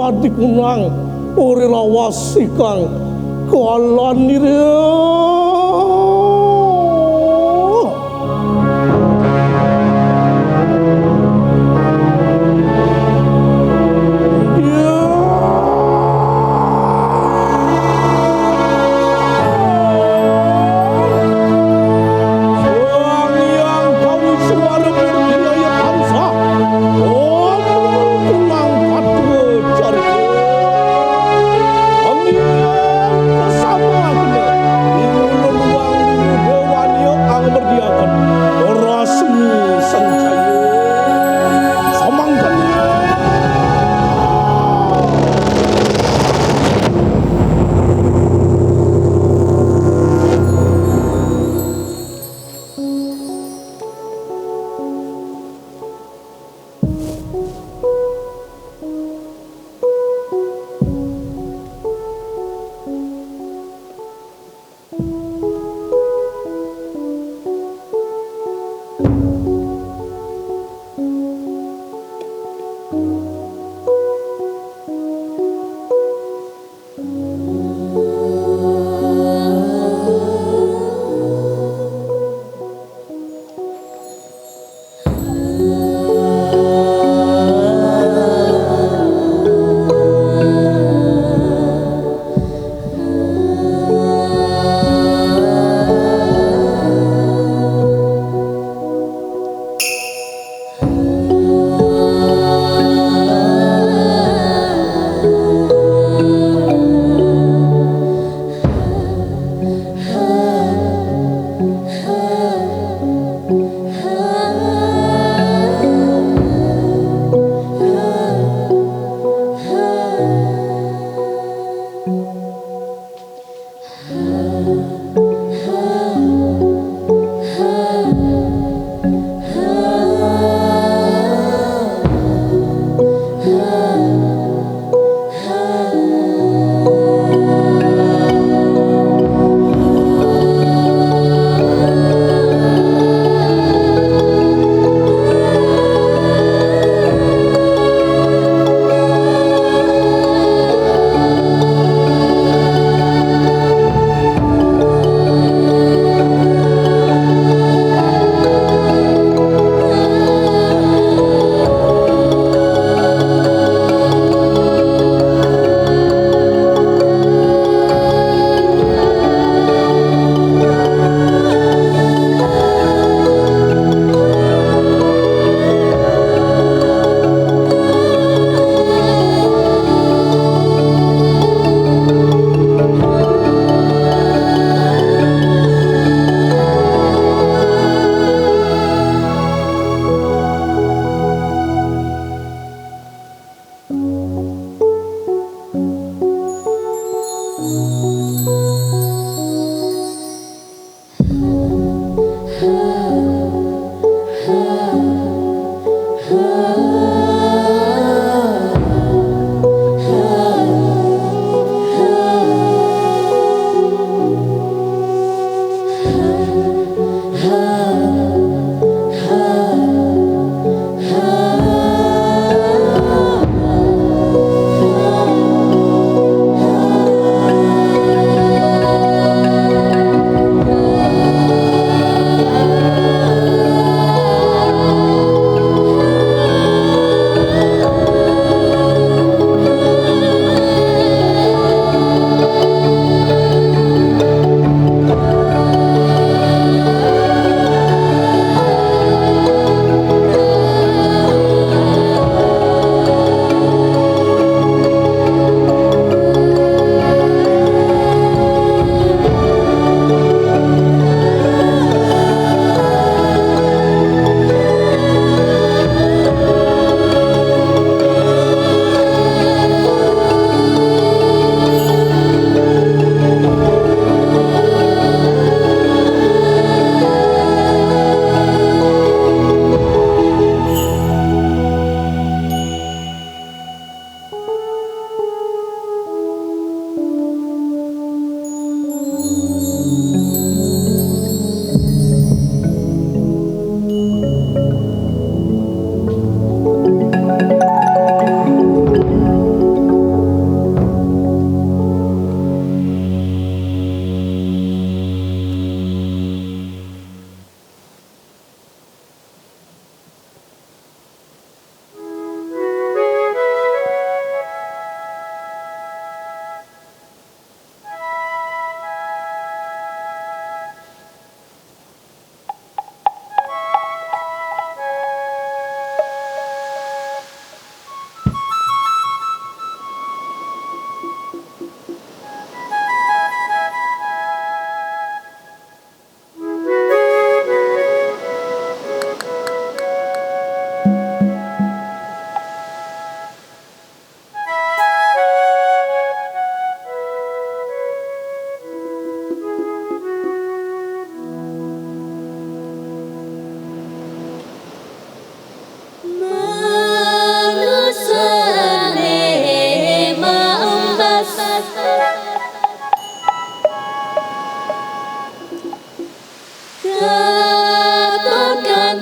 pati kunang ore lawas ikang kalanire. Bersama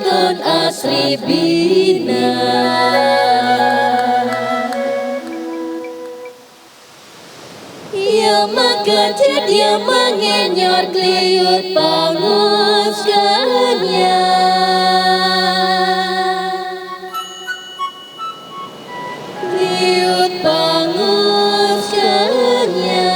ton asri bina ya makacet ya mengenyor kliut pangus kanya kliut pangus kanya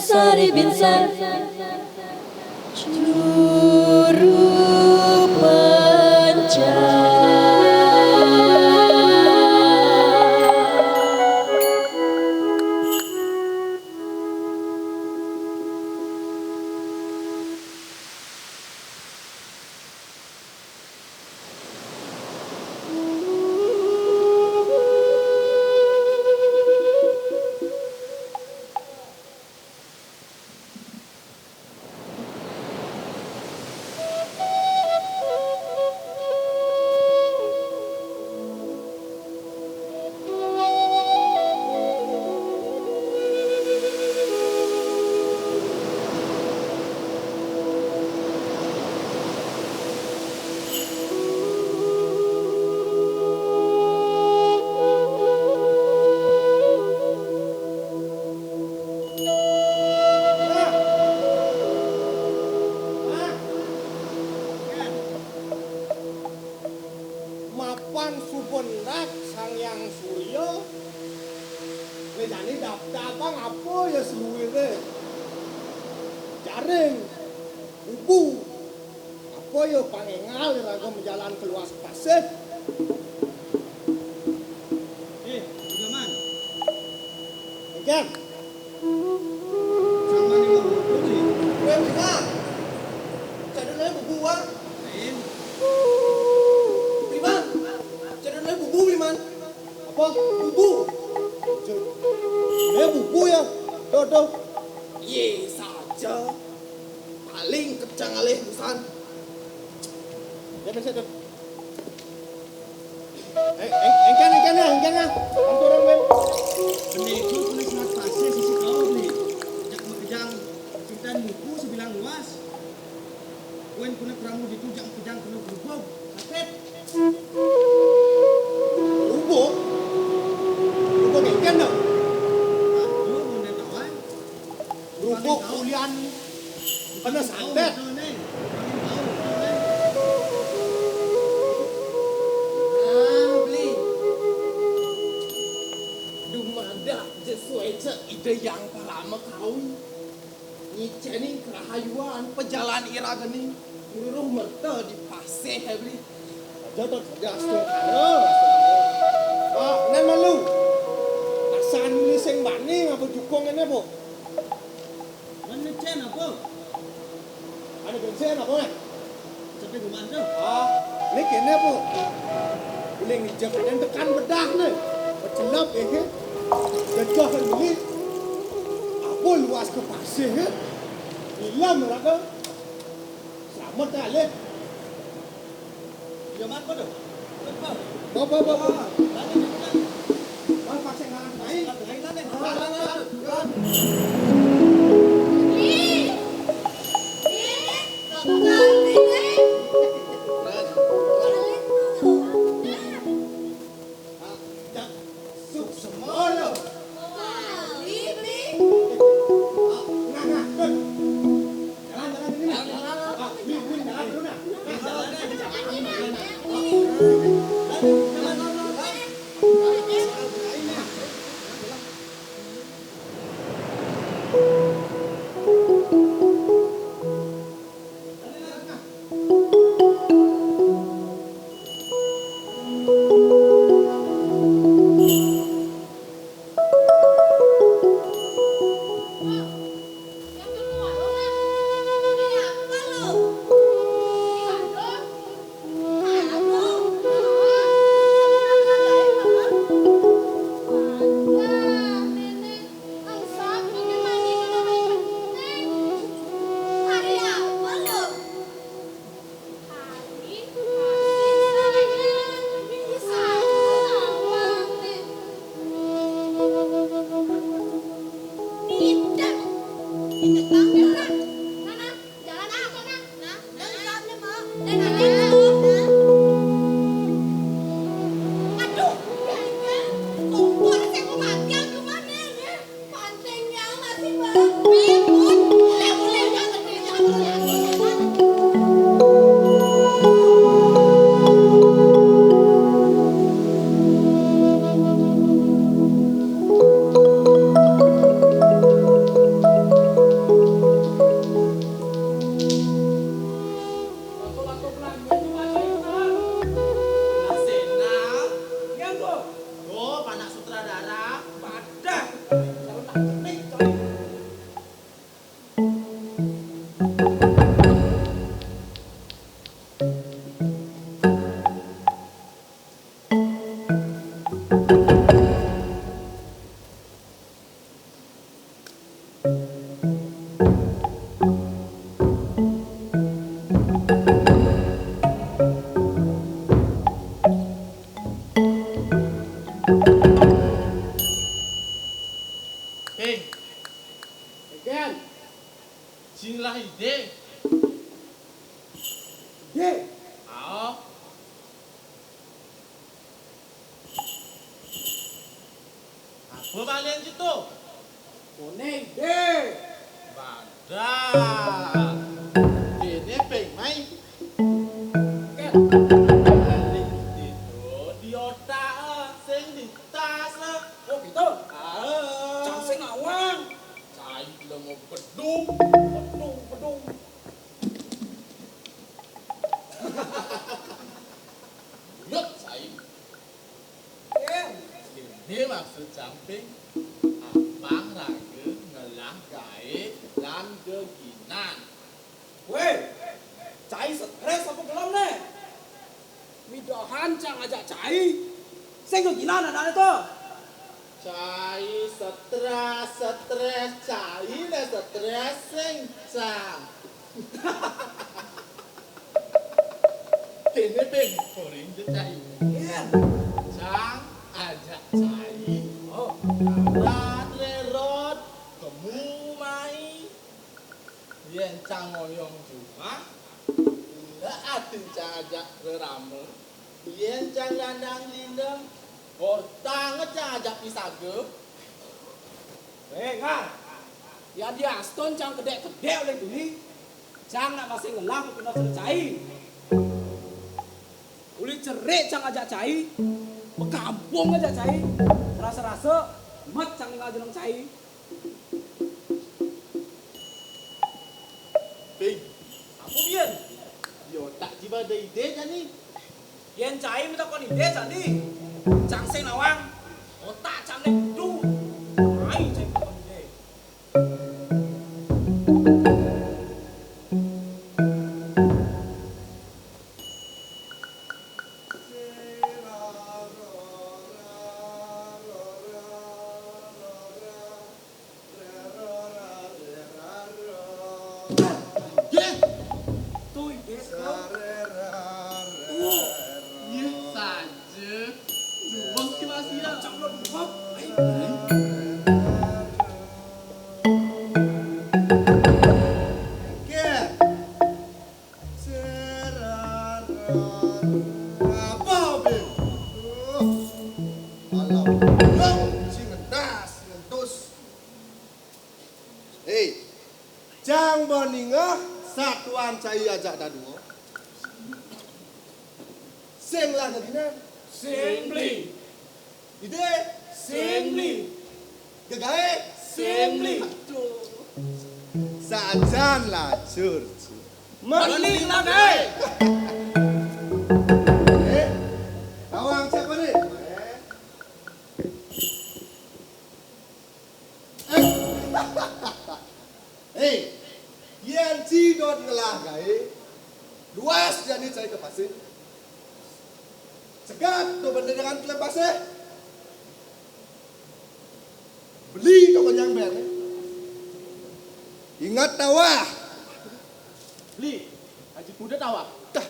Sari binsar Juru Mapan subendak sang yang suryo ngejani dabang apa ya seluwire jaring bubu apa ya pangengal raga menjalan keluas pasir Jaman. Enggan Sama ni mau ni. kowe dengar jadine bubu ah Lain. Priman jadine bubu Priman apa bubu bubu ya dodo ye saja paling kecang alih busan ya bisa tuh engkan ya anturan men Peneko kena selat pasir sisi kau ni. Jak makejang cintaan buku sebilang luas. Wen kena keramu ditujak kejang kena berubah. Sakit. lubuk engkan dah Aduh, mau nak kawan. lubuk kulian kena santet beli dumada sesuai ide yang pertama kau nyicening kerahayuan pejalan ira geni uruh merta di pasir beli jatuh gas tu nan malu asan ni sing bani apa dukung ini po Mana cen apa? ada bensin apa ni Sampai rumah tu. ni kene po boleh ngijak dan tekan bedah ni bercelap gajah kan beli apa luas ke pasir hilang mereka selamat dah leh Jaman apa tu? Apa? bawa Tadi jaman. bang pasir ngarang baik Lain tadi. suk semua lo jalan ini nak jalan dulu nak Aduh, kayaknya kompor saya mau mati aku mana ya? Pancingnya masih berpikun. Boleh jangan Waktu-waktu belanja itu bahasa Inggris. Lasena. Yang tuh. Oh, anak sutradara. Padah. Kalau tak cenik coy. Hei, Ken, jing lah ide. ye, Ao. Apa balian situ? koneng ye. Badak. Ini peng mai. Ken, Balik itu di otak, sing di tas. oh gitu. Ah. Sing awang. Cai lo mau bedung. Pedung. Yuk, cai. Ken, Ini maksud camping. Abang raga ngelah gaib lan keginan. weh, cai stres apa belum nih? Midohan cang ajak cai. Sing keginan ada itu. Cai stres, cai le stres sing cang. Ini peng poring je cai. Ken, Cang ajak cai. oh, Rat lerot kemu mai. Yen cang ngoyong rumah. Nggak ada cang ajak berame. Yen cang landang lindem. Hortang cang ajak pisaga. ngar. Ya dia Aston cang kedek oleh duli. Cang nak masih ngelang kena cai. Uli cerik cang ajak cai. Bekampung aja cai. Rasa-rasa mat cang tinggal jeneng cai. Ping, apa bian? Yo tak jiba ada ide jani. Yen cai minta kon ide jani. Cang sing nawang. Otak cang nek du. Ai cai minta kon ide. Ye, Tuh ide kau. ye saja. Bos ki masih ya. Cang lo dubak. Ai. Ken, apa Bim? Alam, sing ngedas, ngentus. Hei, jang boningah satuan cai ajak dadu. Sing lah tadina. Sing beli. Ide, Sing beli. gegae, Sing beli. sajan lah cur. Mending lah kai. Awang siapa nih? Hei, yang cidot ngelah gae, luas jadi saya ke pasir. Cegat tuh benda dengan klep pasir. Beli tuh kenyang ben. Ingat tawah. Beli, haji muda tawa. Dah,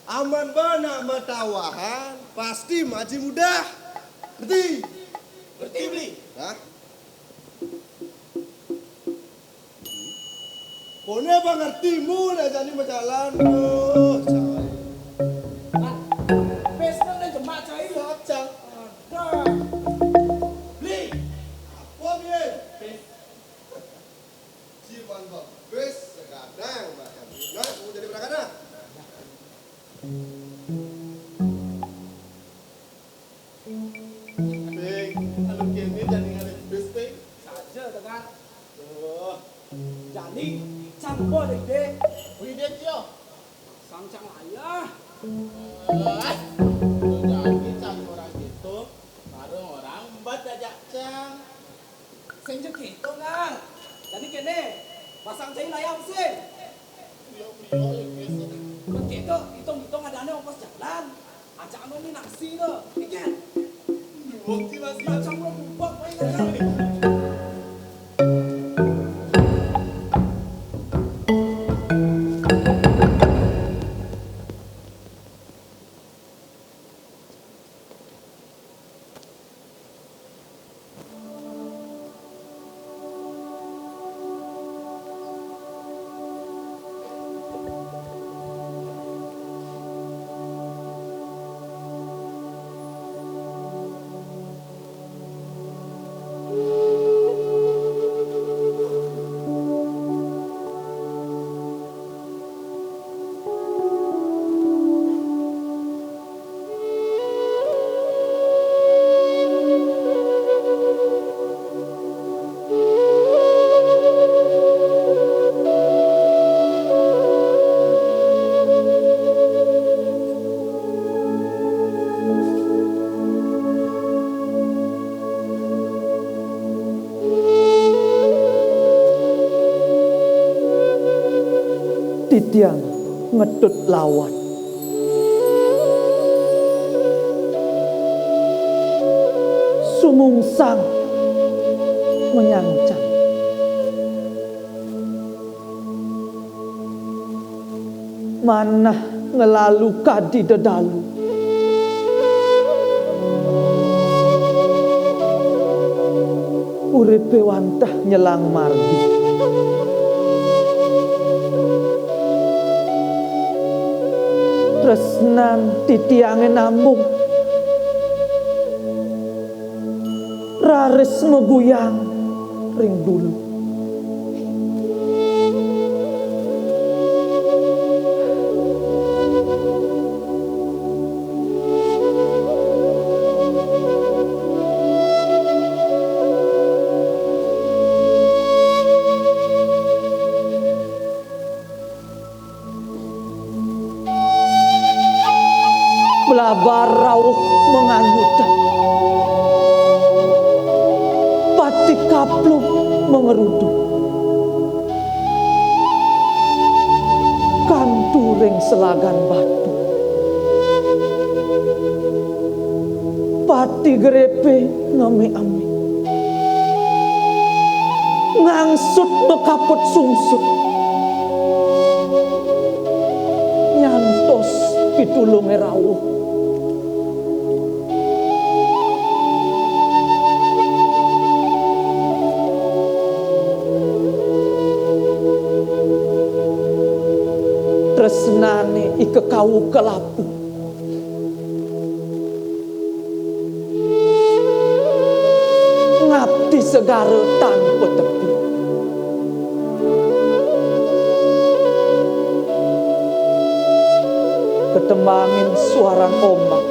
aman bana matawahan, pasti maji mudah. Ngerti? Ngerti beli? Hah? Kone apa ngerti mu dah jadi berjalan. Ping, kalau kini jadi ngaret bus ping. Saja dengan Oh, jadi campur deh. beli dia cio. Sang cang ayah. Jadi cang orang gitu, baru orang bat ajak cang. Sing je gitu ngang. Jadi kene pasang cai layam sih. Begitu hitung-hitung ada ongkos jalan. Ajak anu ni nasi tu. Ikan. Bukti masih Macam lo bubak main kan. Titiang ngedut lawan. Sumungsang menyancang. Manah ngelalu kadi dedalu. Uripe wantah nyelang margi. Tresnan titiange nambung, raris meguyang ring bulu. Belabar rawuh menganyutan, pati kapluk mengeruduk, kanturing selagan batu, pati grepe ngame-ame, ngangsut bekaput sungsut, nyantos pitulunge rawuh. Tresnane ikekau kelapu, ngabdi segara tanpa tepi. Ketembangin suaran ombak,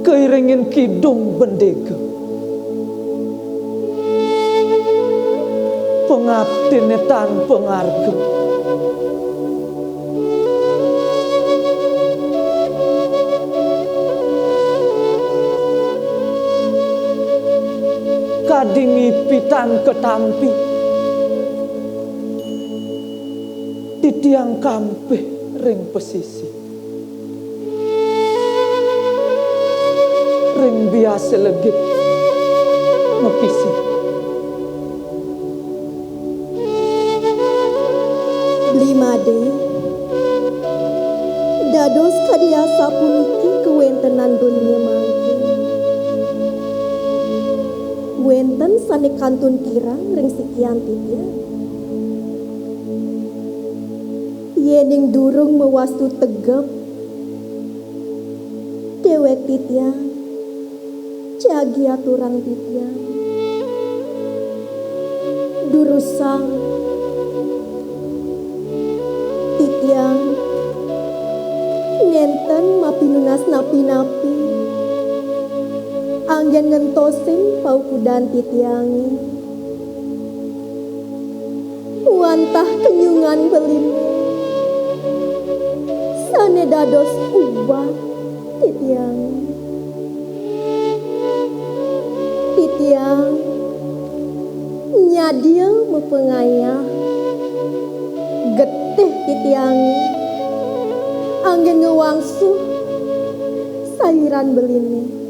keiringin kidung bendega, pengabdine tanpa ngarga. Kadingipitan ketampi, titiang kampeh ring pesisih, ring biasa legit mekisi. Blimade dados kadiasa puniki kewentenan dunia mangke. Wenten sane kantun kirang ring sekian titiang. Yening durung mewastu tegep dewek titiang jagi aturan titiang durusang titiang wenten mapinunas napi-napi anggen ngentosin paukudan titiangi wantah kenyungan belime sane dados ubat titiangi titiang nyadia mepengayah getih titiangi anggen ngewangsuh sayuran belini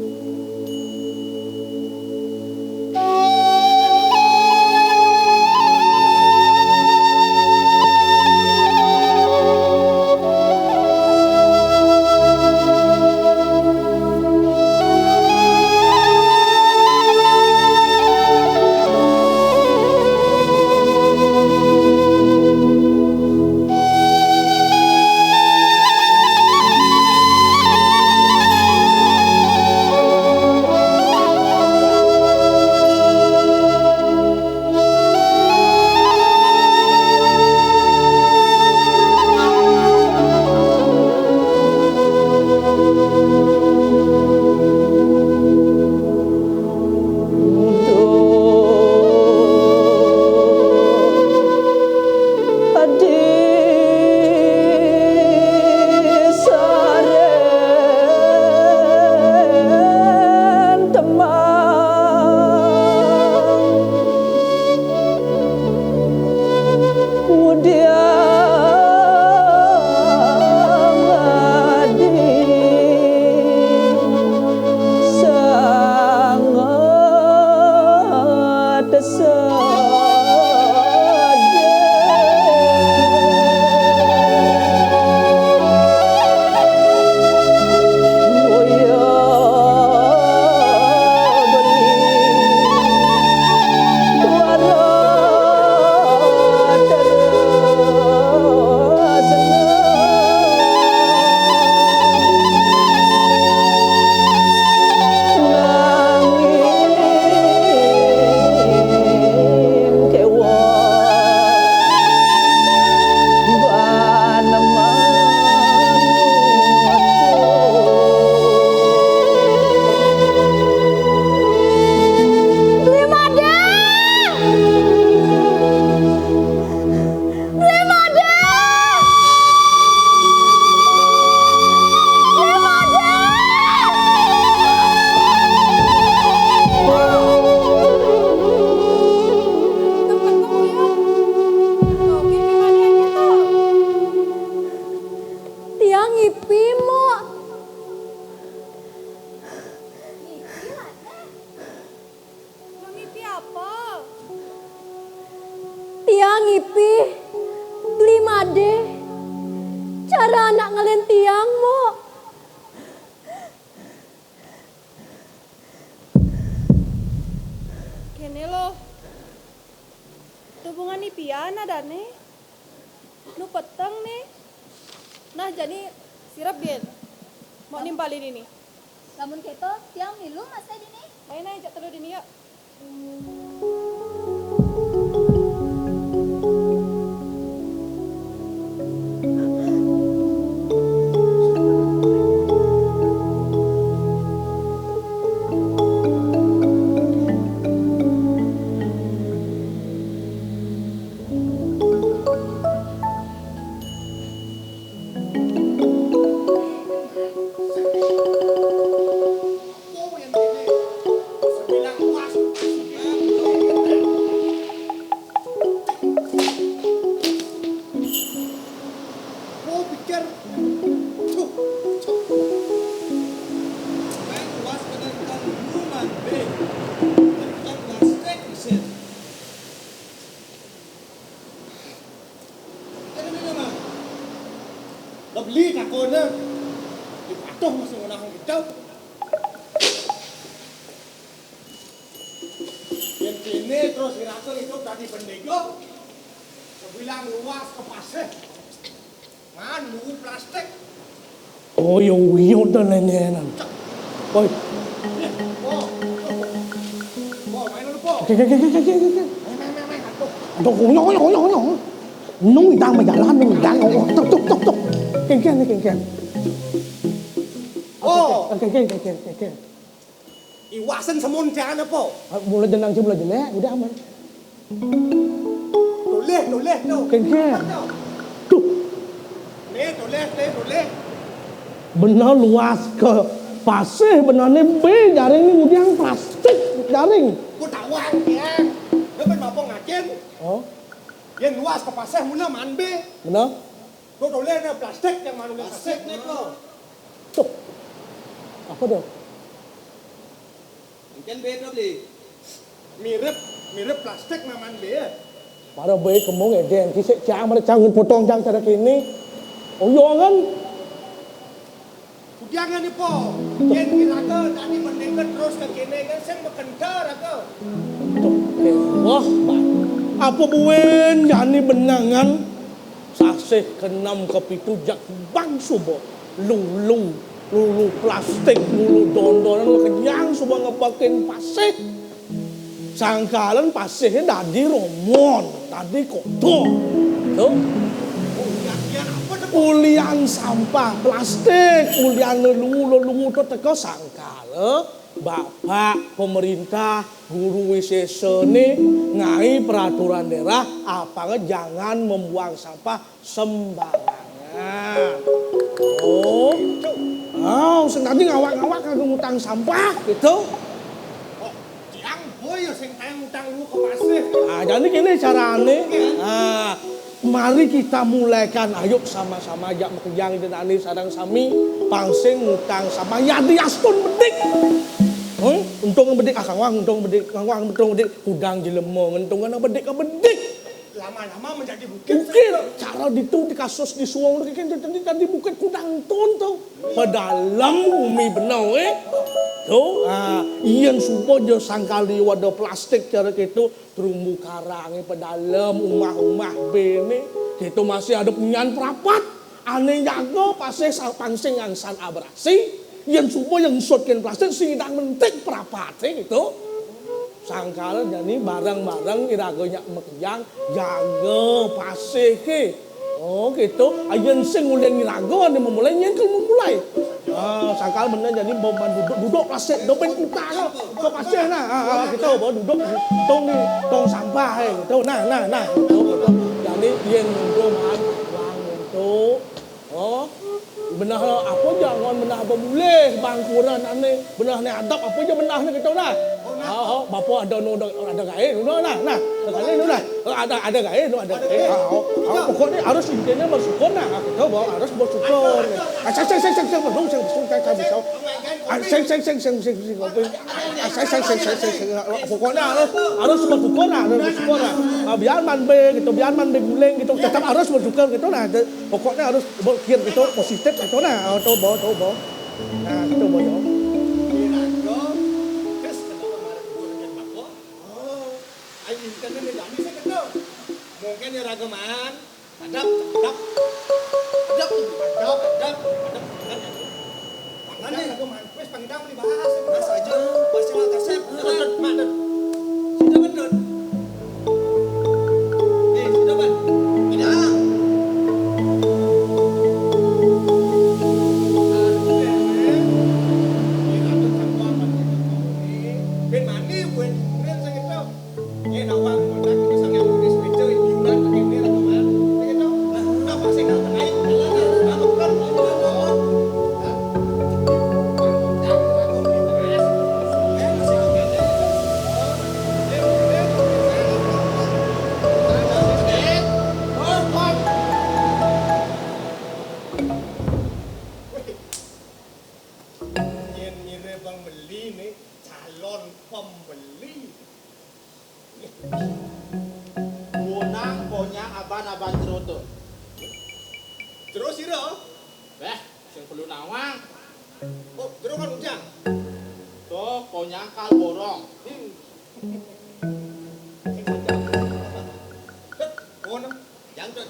tiang ipi beli made cara anak ngelentiang mo kene lo hubungan ipian ada nih nu peteng nih nah jadi sirap biar mau nimpalin ini lamun keto tiang milu masa dini lain aja telur ini yuk beli takutnya dipatuh masih ngenang gitu yang kini terus kira-kira itu tadi pendigo sebilang luas ke pasir nganu plastik oh yung dan lain-lain boy main dulu po main aduh nyong nung đang mà giả lan nung đang tuk tuk tuk keng keng Oke. Iwasan semun jangan apa? Mulai jenang je mulai jelek, udah aman. Toleh tu. Oke. Tuh, Toleh. benar luas ke pasir benarnya B jaring ni udiang plastik jaring. Ku tawang ya. Diaเป็นมาป้องngajen. Oh, Yang luas ke pasir mula man be. benar. Tu toleh ni plastik yang manu plastik ni ko. Tuh, apa dah? Mungkin beda beli. Mirip plastik man be. Para B kemung eden kisah cang mana cang potong cang cara kini. Oh yo kan? Jangan ni po. Yang kira tadi mendengar terus ke kene kan sen berkentar aku. Wah, apa buen yani benangan sasih kenam kepitu jak bang subo lulu plastik lulu dondonan lu kenyang subo ngepakin pasir sangkalan pasirnya tadi romon tadi kotor tuh ulian sampah plastik ulian lulu tuh teko sangkala bapak pemerintah guru wisesa nih ngai peraturan daerah apa jangan membuang sampah sembarangan. Sengaja ngawak kagak ngutang sampah gitu. Yang boy sing utang lu ke pasir. Jadi gini carane. Mari kita mulaikan, ayo sama-sama ajak mekejang dan ani sarang sami pangsing ngutang sama yadi astun bedik. Untung bedik akang wang, untung bedik udang jelemo, untung ana bedik. Lama-lama menjadi bukit. Cara itu di kasus di Suwong kan di bukit kudang ton tuh. Pedalam umi benau tuh, iyan supo jo sangkali wadah plastik cara gitu terumbu karang pedalam umah bene gitu masih ada punyan perapat aneh jago pasir pangsing yang san abrasi iyan supo yang sotken plastik sidang mentik perapat gitu sangkal jadi barang-barang iragonya mekjang jaga pasir ke gitu ayan sing uleng irago ane memulai nyenkel memulai sangkal bener jadi beban duduk plastik dopen kita ke pasir nah kita bawa duduk tong sampah gitu nah gitu jadi yang doman wang untuk benah apa jangan benah apa boleh bangkuran aneh benah ni adab apa je benah ni kita nah bapa ada gae nah ada gae pokoknya harus intinya bersyukur nah kita bawa harus bersyukur pokoknya harus bersyukur nah biar man be gitu biar man be guling gitu tetap harus bersyukur gitu nah pokoknya harus berpikir gitu positif gitu nah bawa nah gitu bawa mungkin ya ragaman adab tangannya ragaman wes pangdam dibahas bahas aja bahas yang kasep mandat sudah benar sudah ban tidak bên mani quên nên sang cái đâu nghe nào bang kita sang yang di speaker biulan pakai dia lah teman gitu nah pasti nak naik nah bukan bang beli nih calon pembeli Unang punya aban-aban cerutu. terus sih dong Sing perlu nawang. oh terus kan ujang Tuh punya kalborong. oh no jangan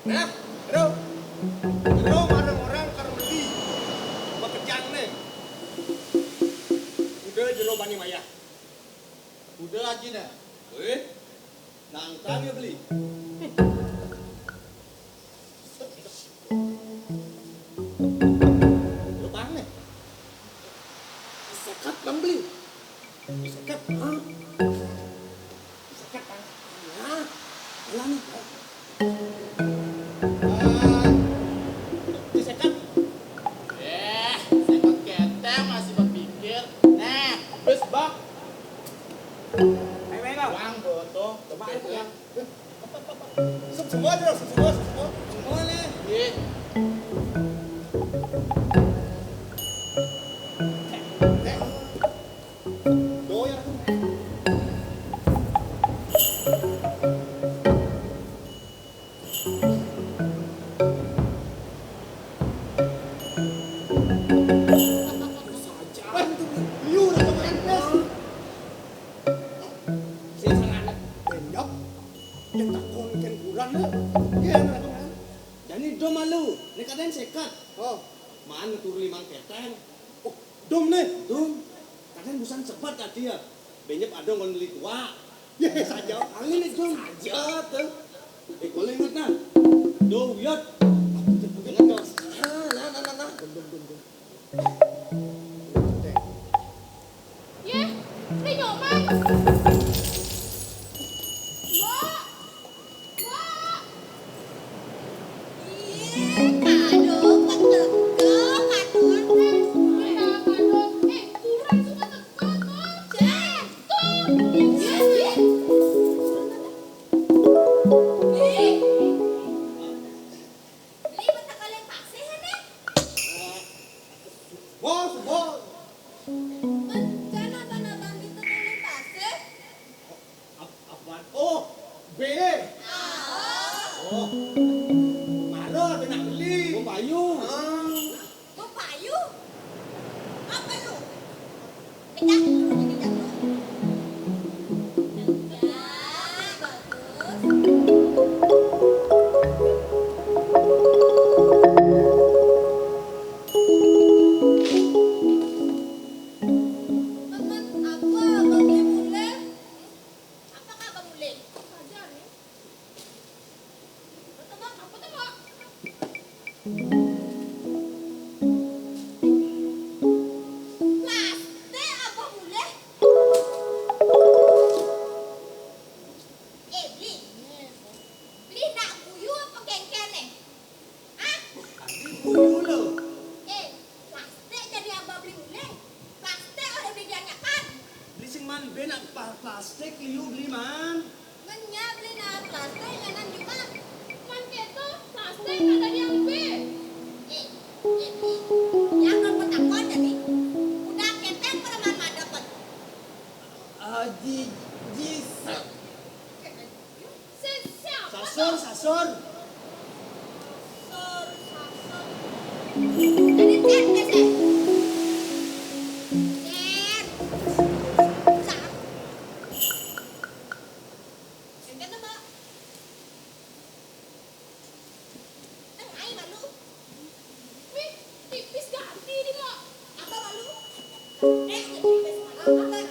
nah terus orang-orang karmeli bekerjaan nih udah jero bani maya Udah aja nih. Nangkang ya beli. Wang betul. Coba ya. Semua aja, semua. Semua nih. Iya. Doyan. Liu dah kemarin pes. Sisaran. Benyap. Yang tak konken kurang lah. Iya dah kemarin. Jadi do malu. Nih katanya sekat. Oh, Man turu limang keteng. oh, dom nih. Dum. Katanya busan cepat tadi ya. Benyep ada ngon beli tua. Ya saja. Angin nih dum. Saja tuh. Boleh ingat nah. Do yot. Ingat dong. Nah. Ye, đi nhổ mang. Mbak. Mbak. Ih, kado ketekek, kadoan teh. Ya, kado. Kurang suka tekek, Cek. Tuh. Ih. Beli bentak kalian paksa nih. Bos, bos. Kan abang-abang gitu kalian paksa. Apaan? Oh, B. Oh, marah dia nak beli. Gua payu. Mau payu? Apa lu? Kejak lu, kejak lu. Ya, bagus. Teman apa abang mulai? Apakah abang mulai? Saja nih. Teman apa teman? Plastik apa boleh? Beli. Beli nak buyu apa kengken nih? Hah? Buyu lo. Plastik jadi abang beli boleh? Plastik oleh beli dianyakan. Beli sing man benak plastik liu beli man. Menya beli nak plastik jangan juga. Man keto plastik ada yang beli. Beli. Yang non petakon jadi. Udah keteng pada mana dapat? Siapa? Sasor. Jadi cek ke sih. Cek. Sah. Yang kata mbak. Ai malu. Wih, tipis ganti nih mbak. Apa malu? Jadi tipis malu. Udah, mbak.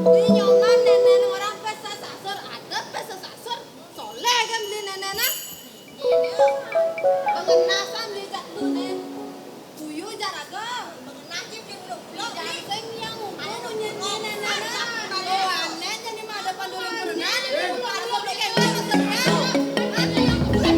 Ini nyoman nenek orang pesta sasar ada pesta sasar soleh kan beli nenek ini pengenasan beli kat lu nen buyu jaraga pengenasip di belum jangseng yang umum nunyin nenek oh aneh jadi mah ada pandulan berenang jadi lu ada beli kayak ada yang bulan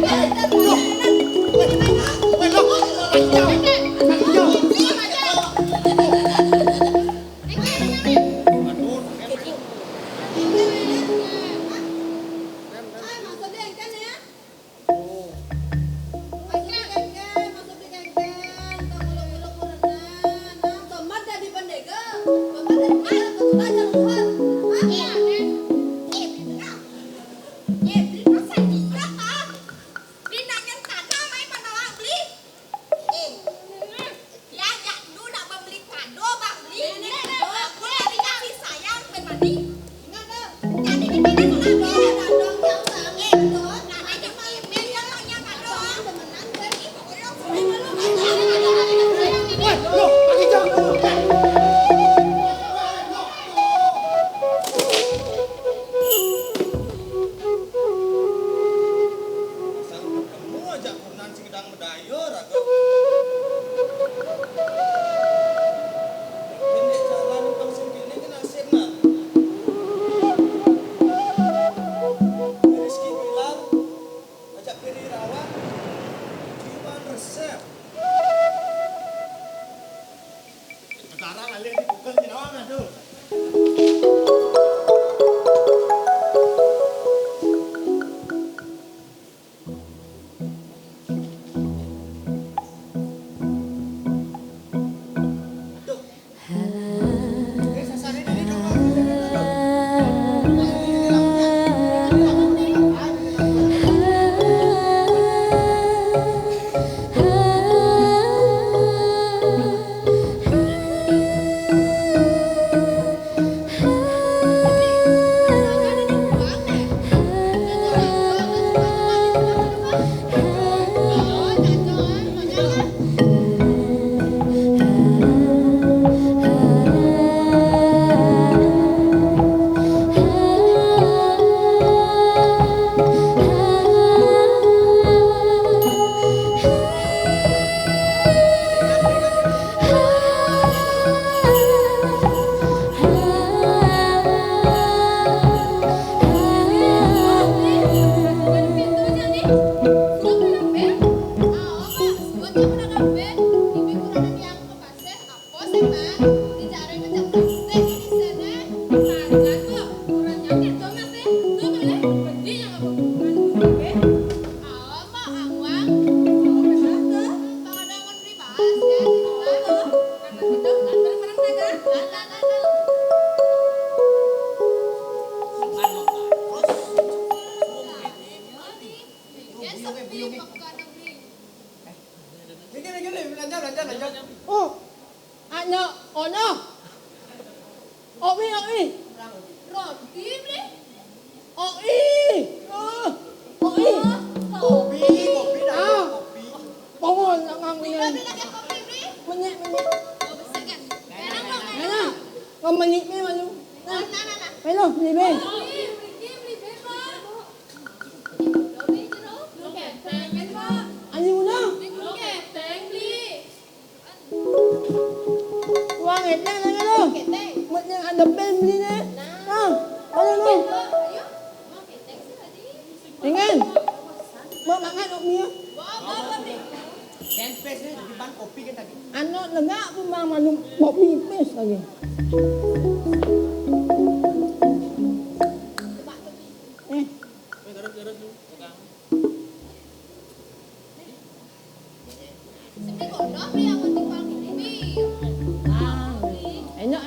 Sekarang alih dibuka di nawang aduh. Oh, anyo, onyo. Omi. Roti beli. Oi. Oi. Kopi dah. Kopi. Pohon ngang Beli ini. lagi kopi beli. Menyek. Oh besar kan. Enak dong. Mana? Kau menyek ni malu. Nah. Hello, ni be. Beli beba. Beli jeruk. Lu keteng beba. Ani una. Lu keteng beli. Wang eteng lagi lo. Keteng. Menyek ada bel beli ni. Nah, ada lo. Ayo. Mau keteng sih tadi. Dengan. Mau makan omi ya? Bawa beli. Tempes ni di ban kopi kan tadi. Anak lengak pun malu kopi pes lagi. Sini gondok beli yang penting paling ini. Enak.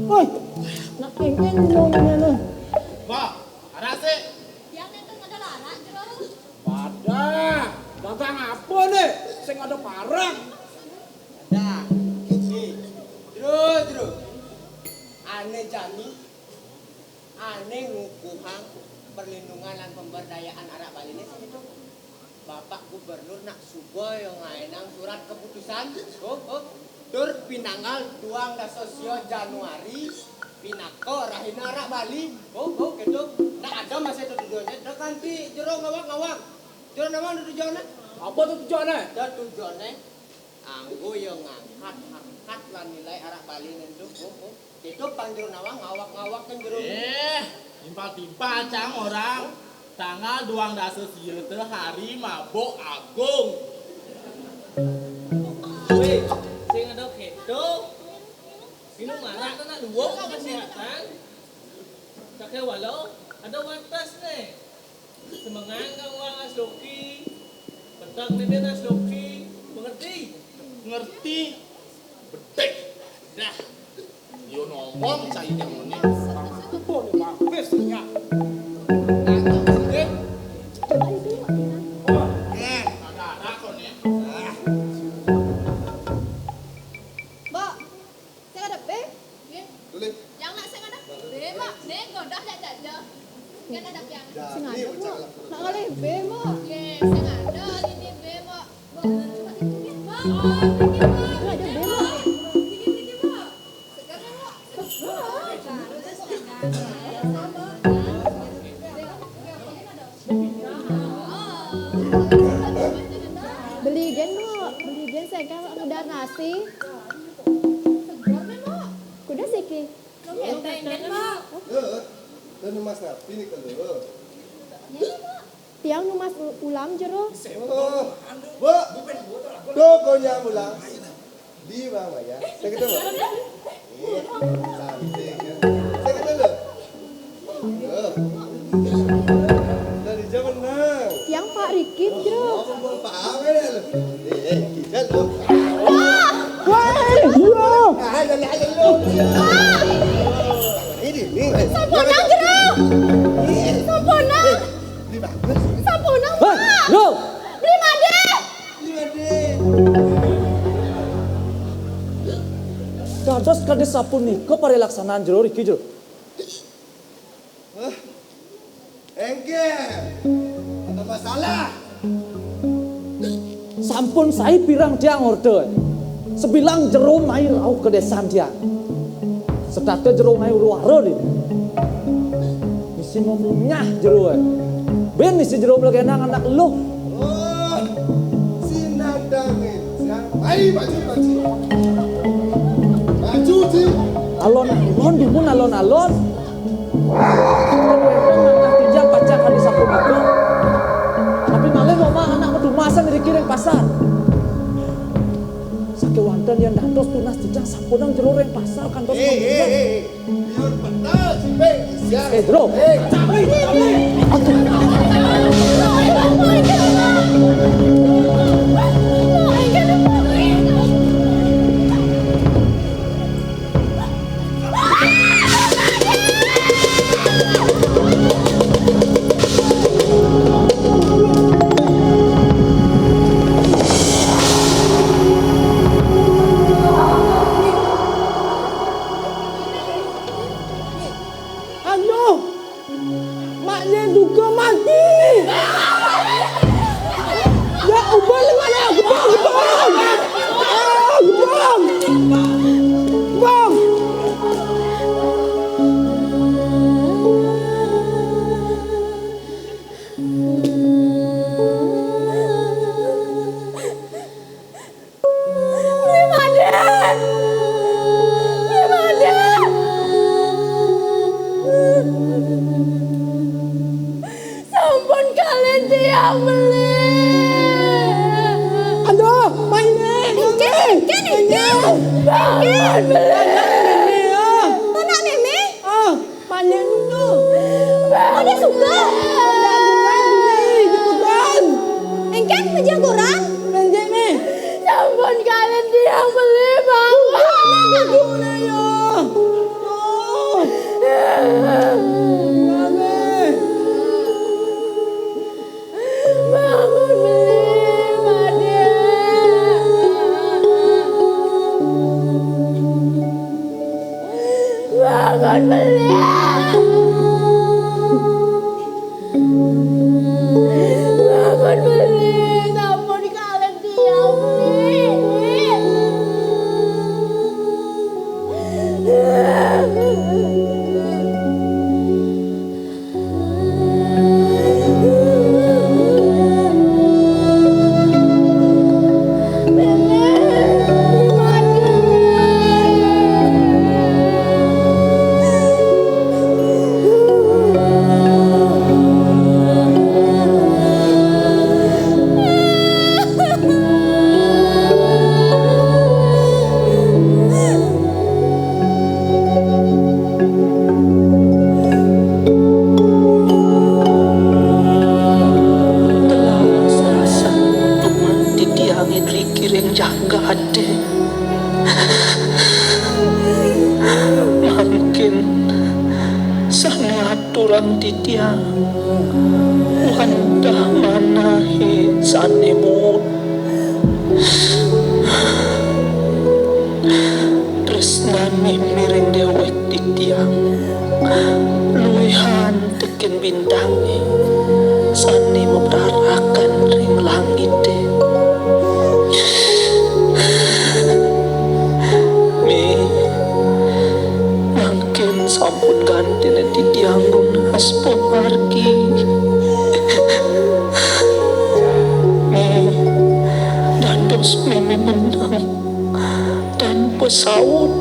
Oi, nak engkeng dong ni lo. Wah, ada sih. Yang itu ada larak jeruk. Wadah, dagang apa ni? Sing ada parang. Dah. Terus. Ane jani. Ane ngukuhang perlindungan dan pemberdayaan anak Bali ini itu. Bapak Gubernur nak suboh yang ngainang surat keputusan. Tur pinanggal 2 Januari pinako rahina anak Bali. Gitu. Nak ada masa itu tujuannya. Dah kanti jero ngawak. Jero nama tujuannya. Apa tu tujuannya? Dah tujuannya anggo yang ngangkat harkat lan nilai anak Bali itu. Itu panjero nawang ngawak kan jero. Timpal-timpal cang orang. Tanggal 12 teu hari mabok agung. Weh, sing ada keto. Minum arak tu nak luwak kesehatan. Tak walau ada watas ni. Semangat kang wang asloki. Petang ni dia asloki. Mengerti? Ngerti? Bedek. Dah. Yo ngomong saya yang ini. Apa ni bang? Besnya. Ada kau ni. Mbak, saya ada be. Tulis. Yang nak saya ada be, Mak. Nek gondok dak jaja. Kan ada yang. Jadi bocah lah. Nak kali be, Mak. Yes, saya ada ini be, Mak. Mak, cepat itu be, Mak. Ada be, Mak. Mak. Kuda siki. Lo keteng kan, Mak. Dan mas napi nih kalau. Tiang nu mas ulam jero. Bu, tokonya ulang. Di mana ya? Saya ketemu. Cantik ya. Saya ketemu. Dari zaman nang. Tiang Pak Rikit jero. Pak Awe lo. Kijal lo. Sampunang jero. Sampunang. Sampunang, Pak. Yo, Beli made. dados kade sapunika parelaksanaan jero riki jero. Engke. Ada masalah. Sampun saya pirang tiang orde. Sebilang jero mai rau ke desa tiang. Sedate jero mai ruaro di. Misi memunyah jero. Ben misi jero belegenang anak lu. Oh, sinang dangin. Siang, mai baju. Baju sih. Alon-alon dimun alon-alon. Tijang pacak kali sapunika. Tapi malah mama anak medumasan dari kiring pasar. Sake wonten yang dados tunas tijang sapunang jero reng pasar kantos pemuda. Biar benar si Beng. Siang. Bro. Aduh, maknya juga mati. Ya ubah lengan aku bang. Bang. Sampun kalian tiang beli. Aduh, mainnya. Kan beli. Tunak Mimi. Mainnya itu. Ada suka. Cepetan. Engken pejagoran. Benjek nih. Sampun kalian tiang beli, Bang. Guna ya. Bangun beli, Made. Bangun beli. Bangun beli. Sampun kalian tiang aturan titiang Wanda manahi sanemut tresnani miring dewek titiang luihan teken bintangi sani mebdarakan ring langit sampun ganti nanti dianggun aspon margi dados mimi menang pesaut.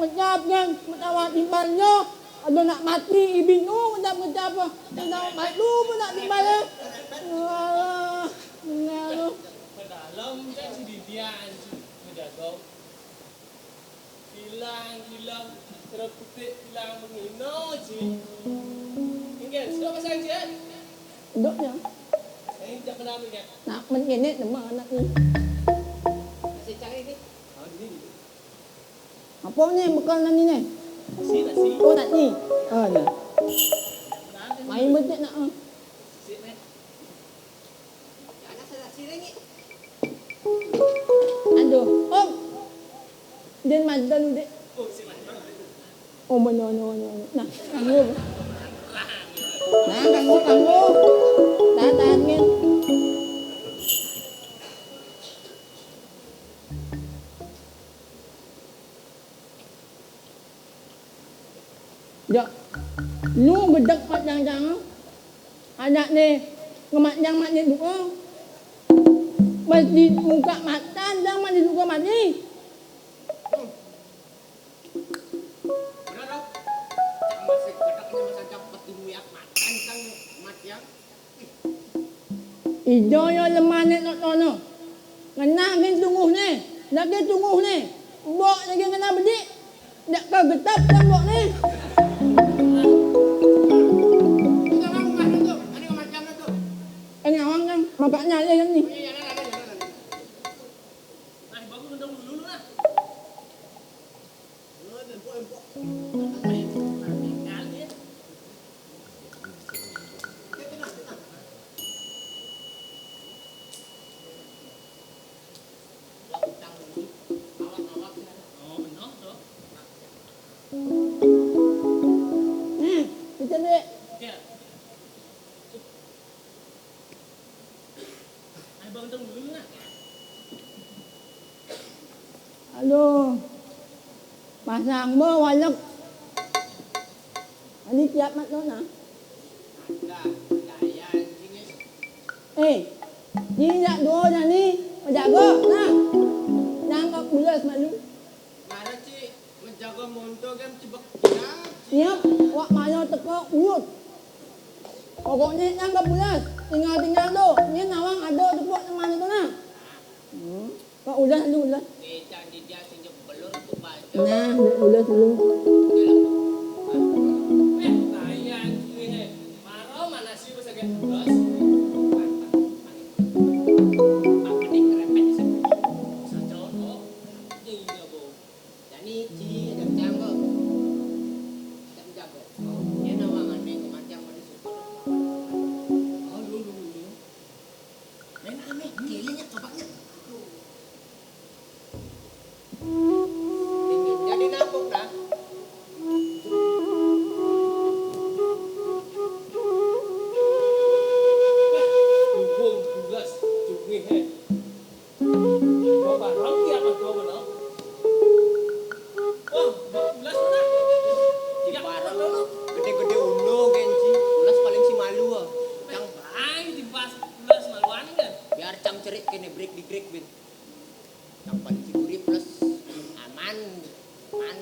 Ngejap kan, matawa timbalnya. Ada nak mati ibinu, ngejap apa? Nak mati lu pun nak timbalnya. Alah, benar. Dalam kan si Didian menjaga. Hilang, terus putih hilang menghina je. Ingin, sudah pasang je? Duduknya. Saya tak pernah ingat. Nak mengingat nama anak ni. Nasi cari ni. Apa ni bekal nani ni? Nasi. Oh nak ni. Ya. Main betul nak. Jangan saya nasi ringgit. Aduh, Om. Din madan din. Oh, no. Nah, tangguh. Nah, tangguh. Tahan ngin. Ya. Lu bedak mat jangan. Anak ni ngemat yang mat ni dulu. Masih muka matan jangan mat juga mati. Ijo yo lemah ni nak tono. Kena kan tunggu ni. Lagi tunggu ni. Bok lagi kena bedik. Dak kau getap tembok ni. Ini awang kan makanya ni kan ni. Kita dek. Aduh, pasang mo walok. Ani tiap mat lo na. Tidak doa na ni, menjaga na. Nangkap bulas malu. Mara ci menjaga monto kan cibek Iya, wak malu teko uyut. Pokoknya nangkap bulas, tinggal do. Ini nawang ada tepuk teman itu na. Pak ulas dulu ulas. Nah, ulas dulu. Jadi napok na. Hukum tugas cumi he. Kau barang tiap kau benar. Oh, 12 mana? Di barang gede-gede undo genci. Ulas paling si malu ah. Yang lain di pas 12 maluan kan. Biar cang cerik kene break di break bin. Yang paling si gurih plus aman. Aman.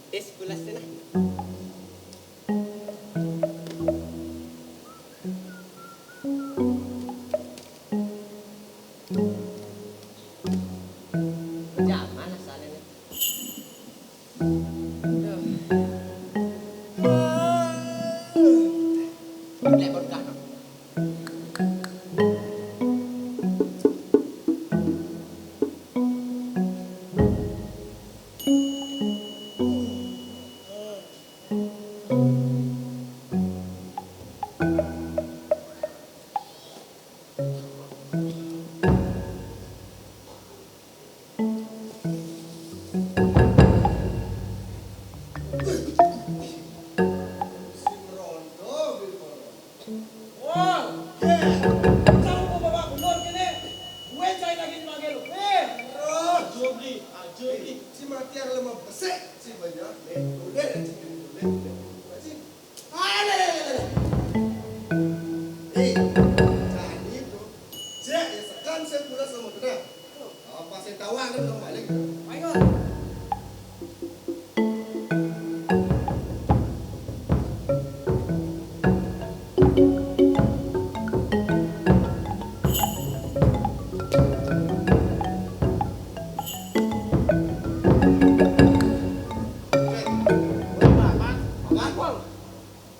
Tes pulas na. Jaman asalnya. Lepon kanan. Si mati yang lemah besek si banyak. Udah jadi itu. Cek ya sekan saya pula sama kena. Apa saya tawang kan dong balik. Ayo.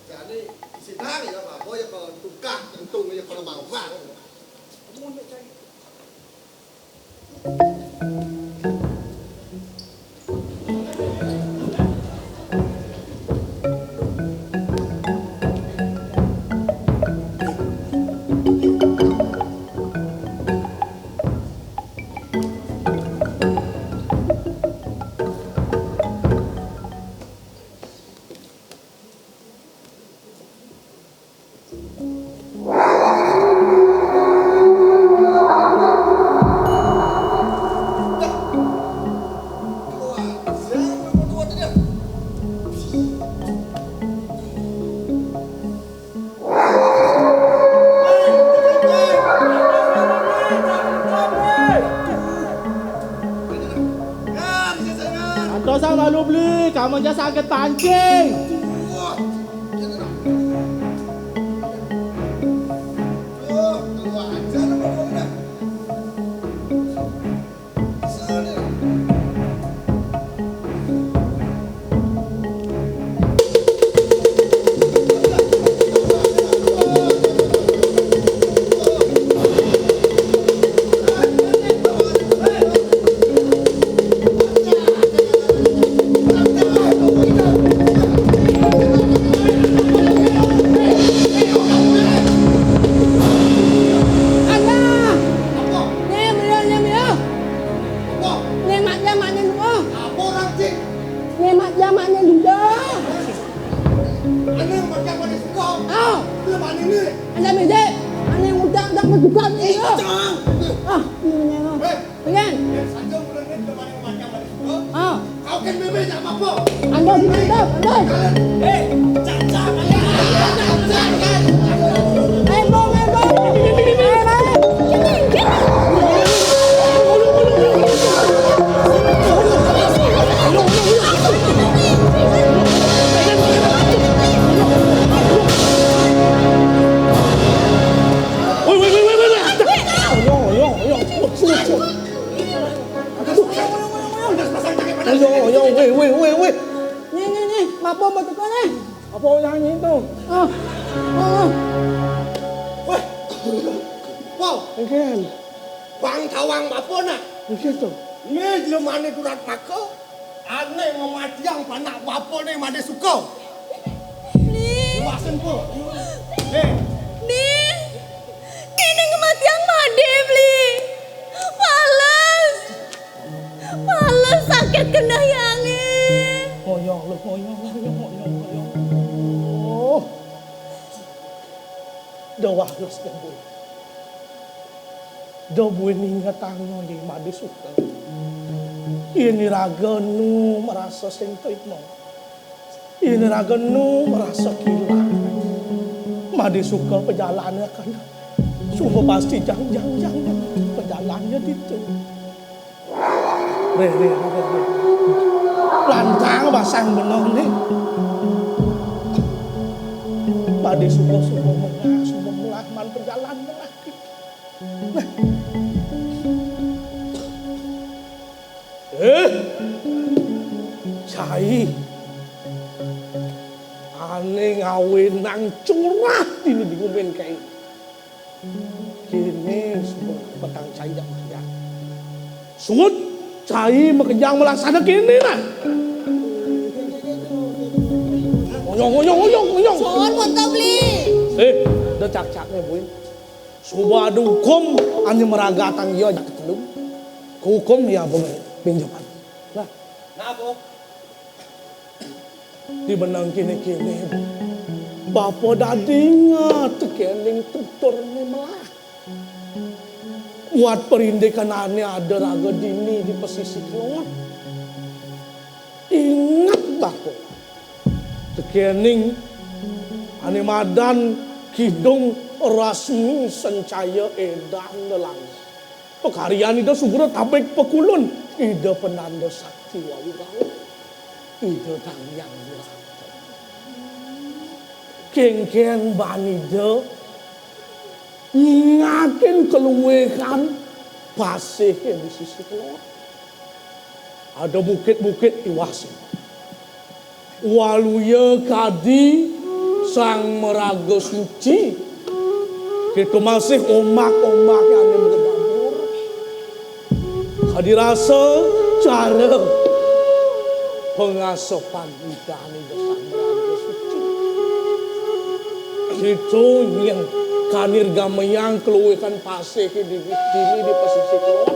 Jadi isi nari ya Pak, boy kalau tukang kentung ya kalau mau Pak. Dosa malu beli, kamu aja sakit pancing. Ada beda. Ane ngutang tak menjukan ni. Ah, ini ni. Pengen. Sanjung bulan ni kemana macam ada suka. Ah, Kau kan bebe tak apa-apa. anda di mana? Anda. Caca Eh, bong. Weh. Ni. Apa betul kau ni? Apa yang ni tu? Weh. Wow, Kan? bang tawang apa nak? Mungkin tu. Ni jelum mana kurat maka. Ane mematiang panak apa ni mana suka. Ni. Masen po. Ni. Kini kematian made beli. Males sakit kena yangi. Hoyong. Dah waras dah boleh. Dah boleh ingat tangan di madi suka. Ini raga nu merasa sentuh mo. Ini raga nu merasa gila. Madi suka perjalanannya kan. Semua pasti jang perjalanannya itu. Re. Lantang basang benar ni. Madi suka melahan perjalanan lagi. Cai aneh ngawin nang curah ini di ngomongin kayak kini semua petang cai yang kerja sud cai makejang melaksana kini lah ngoyong Soal mau tahu beli. dah cak-caknya buin suba ada hukum ane meraga tanggia jak ketelum hukum ya boleh pinjaman lah Napa? di benang kini bapa dadinga tekening tutur ni malah buat perindikan ane ada raga dini di pesisir kelon ingat bapa tekening ane madan kidung rasmi sencaya edan nelang pekarian itu segera tabek pekulun ida penanda sakti wawurau ida tangyang dirata kengken banida ngakin keluwekan pasih di sisi keluar ada bukit-bukit iwasin waluya kadi sang meraga suci kita masih omak-omak yang bergabur hadirasa cara pengasopan kita ini sang meraga suci itu yang kanir gamayang keluarkan pasir di pesisir keluar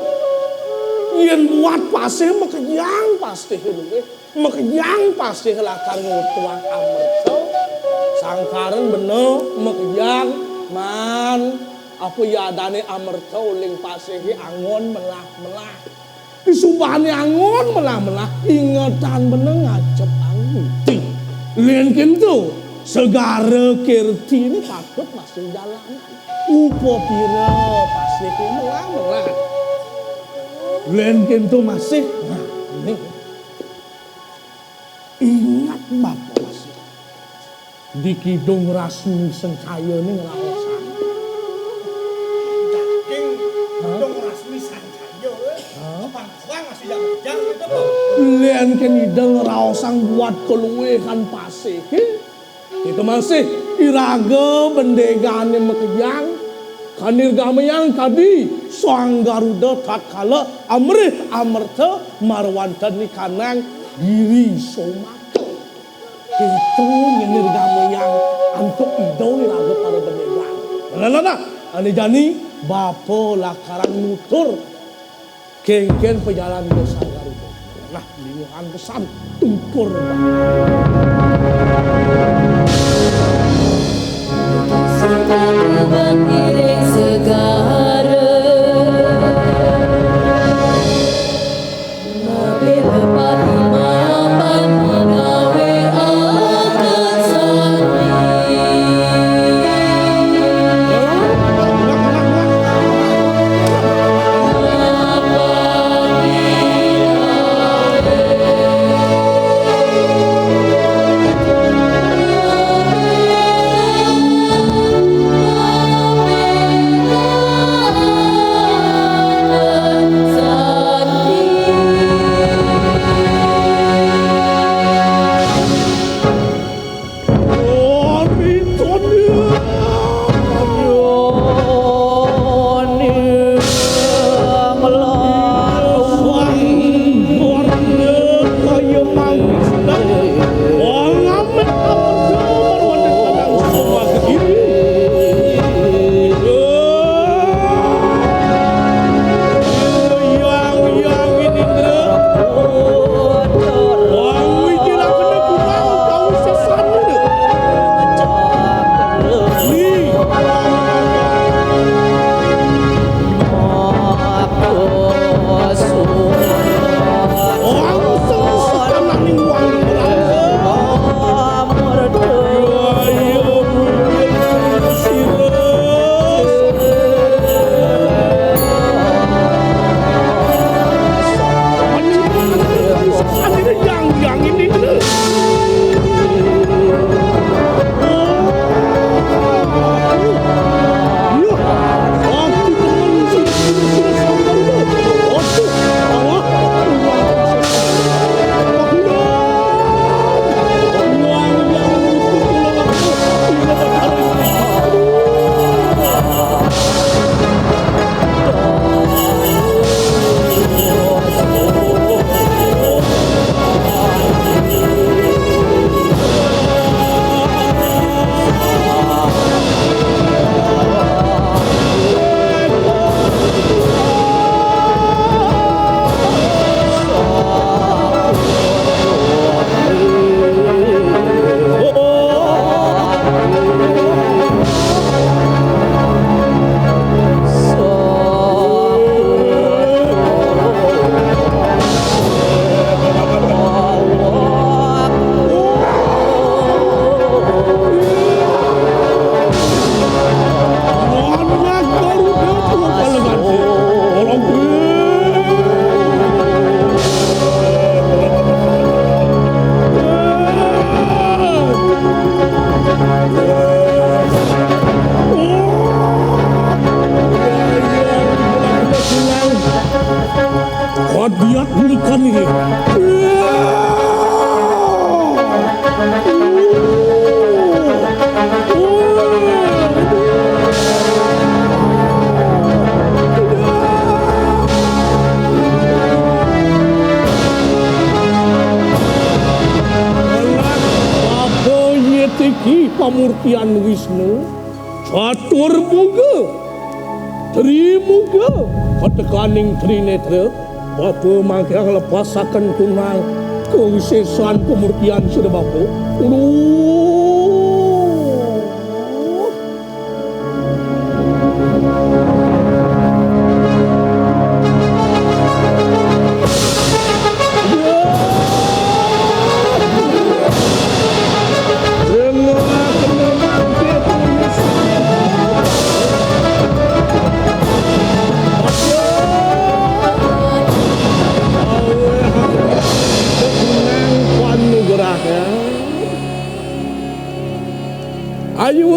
yang buat pasir makejang pasir dulu makejang pasir lakar ngutuang amerta sangkaran bener makejang man apa ya adane amerta uling pasir angon melah disubahane angon melah ingatan bener ngajep angti lian kintu segara kirti ini patut masih jalan upo pira pasir melah lian kintu masih nah ini ingat bapak masih di kidung rasmi sencaya ini ngelawasan King dong rasmi sancaya. Bang masih jang itu po. lian kenideng ngelawasan buat keluwehan pasir itu masih iraga bendegane makejang kanir gamayang kadi soang garuda tatkala amrih amerta marwantan ni kanang diri somaka itu nyenir gamayang antuk idau iraga para bendegang nah ane jani bapo lakaran nutur kengken pejalan desa garuda nah linguhan pesan tutur Sampai tiki pamurtian Wisnu catur muga tri muga katekaning trinetra bapa mangkang lepasaken kunang kewisesan pemurtian sudah bapa ayo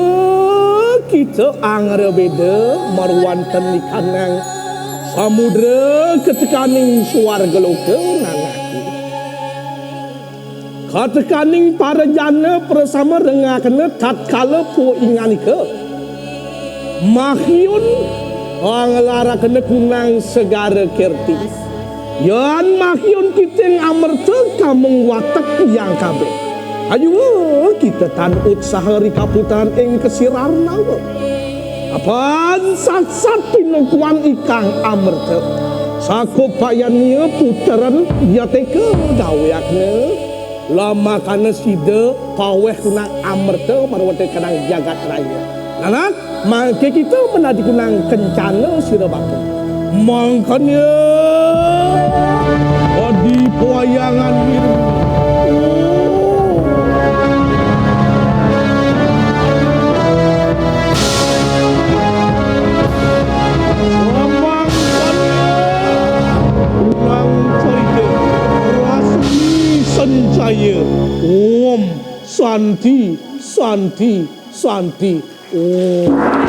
kita anggar beda marwanten di kanang samudra ketekaning swarga loka nangaku katekaning para jana bersama rengakna tatkala po inganika mahyun anglara kena kunang segara kerti yan mahyun kiteng amerta kameng watak yang kabeh. Ayo kita tanut sahari kaputan ing kesirarna. Apaan sat-sat pinukuan ikang amerta. Sakopayannya puteran yateke gaweakne. Lama kana sida paweh kunang amerta marwate kanang jagat raya. Nana mangke kita menadi kunang kencana sira bapa. Mangkanya adi poayangan miru. Sancaya Om Santi Santi Santi Om